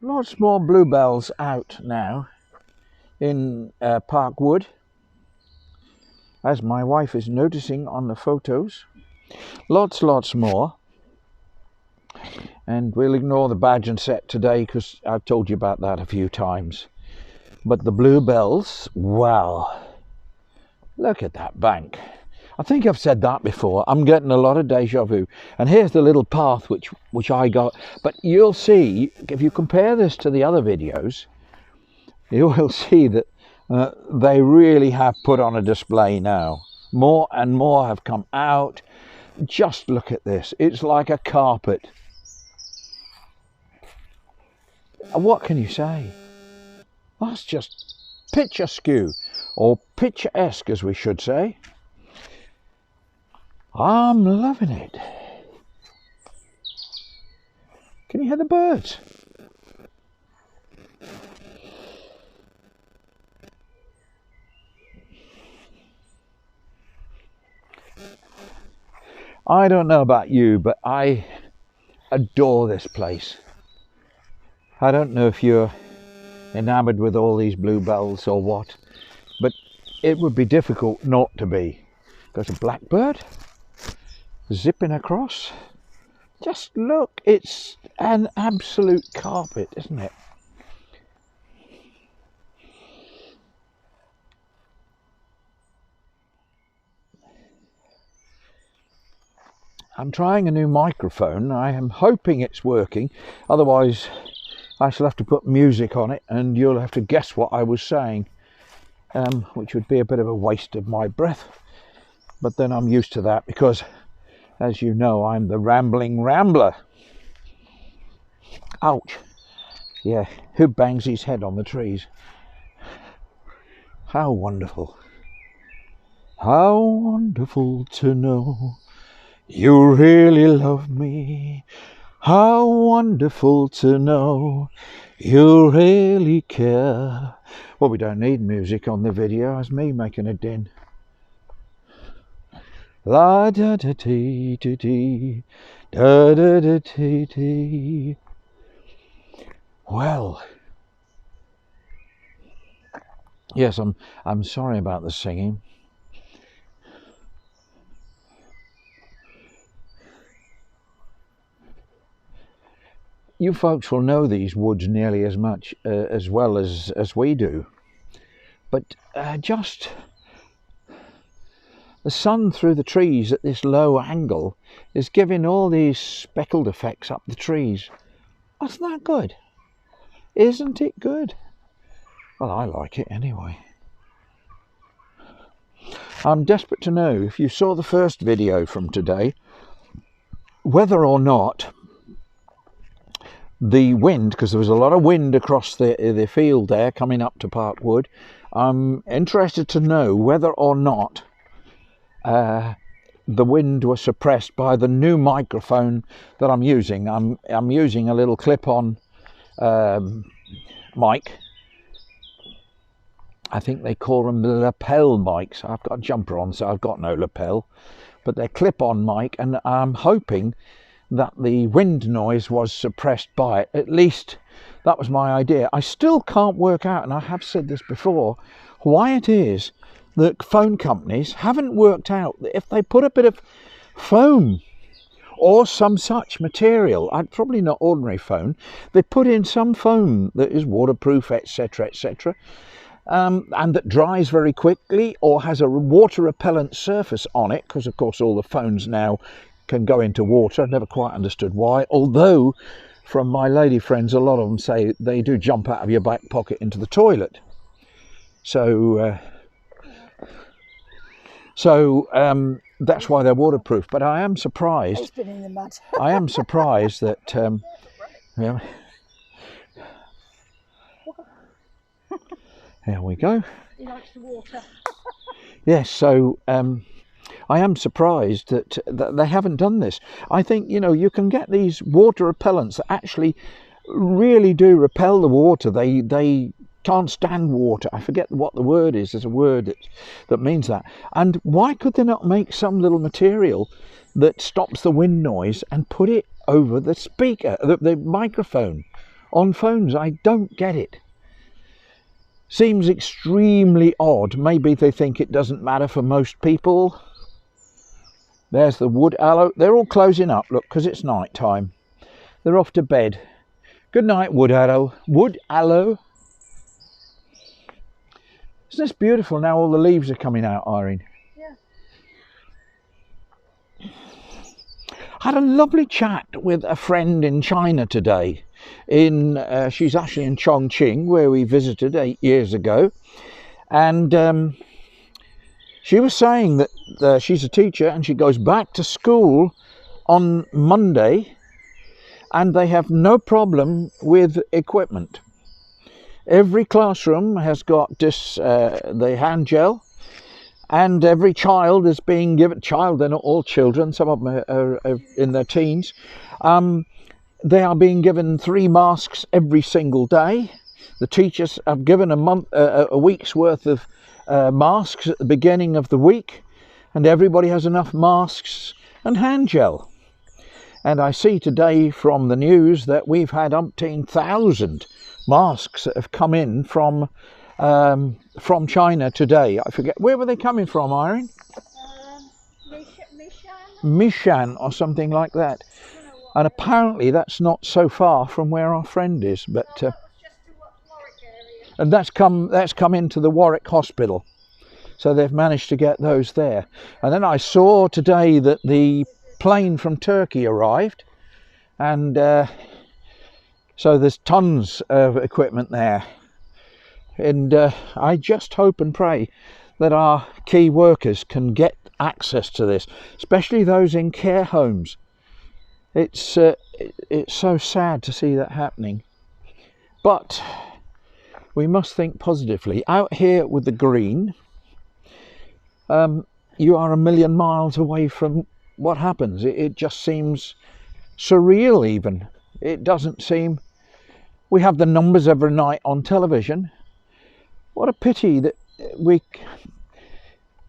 Lots more bluebells out now in Parkwood, as my wife is noticing on the photos. Lots more. And we'll ignore the badge and set today because I've told you about that a few times. But the bluebells, wow, look at that bank. I think I've said that before. I'm getting a lot of deja vu. And here's the little path which I got. But you'll see, if you compare this to the other videos, you will see that they really have put on a display now. More and more have come out. Just look at this. It's like a carpet. What can you say? That's just picturesque, or picturesque as we should say. I'm loving it. Can you hear the birds? I don't know about you, but I adore this place. I don't know if you're enamored with all these bluebells or what, but it would be difficult not to be. There's a blackbird zipping across. Just look, it's an absolute carpet, isn't it? I'm trying a new microphone. I am hoping it's working. Otherwise, I shall have to put music on it and you'll have to guess what I was saying, which would be a bit of a waste of my breath. But then I'm used to that because, as you know, I'm the rambling rambler. Ouch. Yeah, who bangs his head on the trees? How wonderful. How wonderful to know you really love me. How wonderful to know you really care. Well, we don't need music on the video. It's me making a din. La da da dee dee dee, da da da dee dee. Well, yes, I'm sorry about the singing. You folks will know these woods nearly as much as well as we do, but just the sun through the trees at this low angle is giving all these speckled effects up the trees. Wasn't that good? Isn't it good? Well, I like it anyway. I'm desperate to know if you saw the first video from today, whether or not the wind, because there was a lot of wind across the field there coming up to Parkwood. I'm interested to know whether or not the wind was suppressed by the new microphone that I'm using. I'm using a little clip-on mic. I think they call them the lapel mics. I've got a jumper on, so I've got no lapel, but they're clip-on mic, and I'm hoping that the wind noise was suppressed by it. At least that was my idea. I still can't work out, and I have said this before, why it is that phone companies haven't worked out that if they put a bit of foam or some such material, probably not ordinary foam, they put in some foam that is waterproof, etc., etc., and that dries very quickly or has a water repellent surface on it, because of course all the phones now can go into water. I've never quite understood why, although from my lady friends a lot of them say they do jump out of your back pocket into the toilet. So that's why they're waterproof. But I am surprised. It's been in the mud. I am surprised that yeah. There we go. He likes the water. Yes, so I am surprised that they haven't done this. I think, you know, you can get these water repellents that actually really do repel the water. They can't stand water. I forget what the word is. There's a word that means that. And why could they not make some little material that stops the wind noise and put it over the speaker, the microphone? on phones. I don't get it. Seems extremely odd. Maybe they think it doesn't matter for most people. There's the wood aloe. They're all closing up, look, because it's night time. They're off to bed. Good night, wood aloe. Wood aloe. Isn't this beautiful now all the leaves are coming out, Irene? Yeah. I had a lovely chat with a friend in China today. She's actually in Chongqing, where we visited 8 years ago. And she was saying that she's a teacher and she goes back to school on Monday, and they have no problem with equipment. Every classroom has got the hand gel, and every child is being given, they're not all children, some of them are in their teens, they are being given 3 masks every single day. The teachers have given a week's worth of masks at the beginning of the week, and everybody has enough masks and hand gel. And I see today from the news that we've had umpteen thousand masks that have come in from China today. I forget, where were they coming from, Irene? Mishan or something like that. And apparently that's not so far from where our friend is, but and that's come into the Warwick Hospital, so they've managed to get those there. And then I saw today that the plane from Turkey arrived, and so there's tons of equipment there. And I just hope and pray that our key workers can get access to this, especially those in care homes. It's so sad to see that happening, but we must think positively. Out here with the green, you are a million miles away from what happens. It just seems surreal even. It doesn't seem... We have the numbers every night on television. What a pity that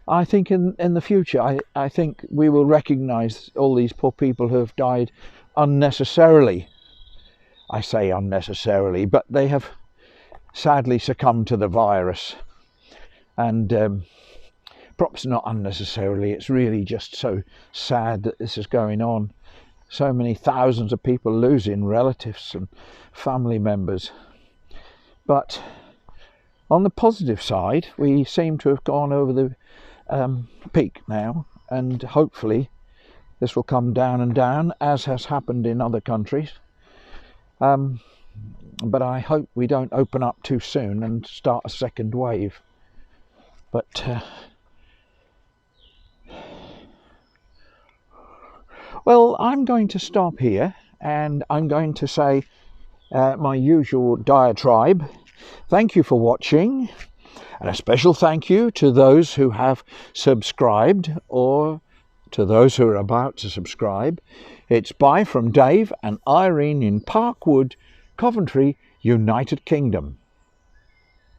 I think in the future, I think we will recognise all these poor people who have died unnecessarily. I say unnecessarily, but they have sadly succumbed to the virus. And perhaps not unnecessarily, it's really just so sad that this is going on. So many thousands of people losing relatives and family members. But on the positive side, we seem to have gone over the peak now, and hopefully this will come down and down, as has happened in other countries. But I hope we don't open up too soon and start a second wave. But well, I'm going to stop here, and I'm going to say my usual diatribe. Thank you for watching, and a special thank you to those who have subscribed, or to those who are about to subscribe. It's bye from Dave and Irene in Parkwood, Coventry, United Kingdom.